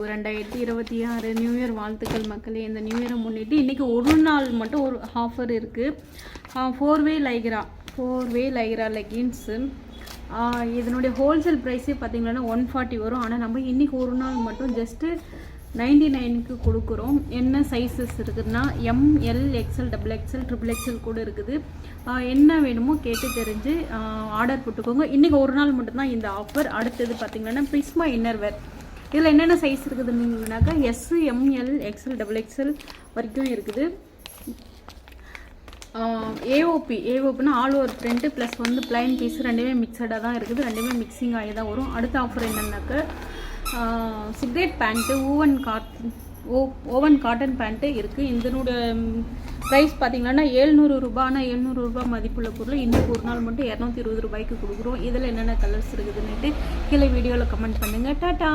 2026 new year வாழ்த்துக்கள் மக்களே. இந்த நியூ இயரை முன்னிட்டு இன்றைக்கி ஒரு நாள் மட்டும் ஒரு ஆஃபர் இருக்குது. 4-வே லைக்ரா லெகின்ஸு. இதனுடைய ஹோல்சேல் ப்ரைஸே பார்த்திங்கன்னா 140 வரும். ஆனால் நம்ம இன்றைக்கி ஒரு நாள் மட்டும் ஜஸ்ட்டு 99க்கு கொடுக்குறோம். என்ன சைஸஸ் இருக்குதுன்னா ML XL XXL XXL கூட இருக்குது. என்ன வேணுமோ கேட்டு தெரிஞ்சு ஆர்டர் போட்டுக்கோங்க. இன்றைக்கி ஒரு நாள் மட்டும்தான் இந்த ஆஃபர். அடுத்தது பார்த்திங்கன்னா பிரிஸ்மா இன்னர்வேர். இதில் என்னென்ன சைஸ் இருக்குதுன்னாக்கா S ML XL XXL வரைக்கும் இருக்குது. ஏஓபினா ஆல் ஓவர் பிரிண்ட் ப்ளஸ் வந்து பிளைன் பீஸ் ரெண்டுமே மிக்சடாக தான் இருக்குது. ரெண்டுமே மிக்சிங் ஆகி தான் வரும். அடுத்த ஆஃபர் என்னன்னாக்கா cigarette pant woven cotton pant இருக்குது. இதனுடைய ப்ரைஸ் பார்த்திங்கன்னா 700 ரூபா. ஆனால் 700 ரூபா மதிப்புள்ள பொருள் இன்றைக்கு ஒரு நாள் மட்டும் 220 ரூபாய்க்கு கொடுக்குறோம். இதில் என்னென்ன கலர்ஸ் இருக்குதுன்னுட்டு கீழே வீடியோவில் கமெண்ட் பண்ணுங்கள். டாட்டா.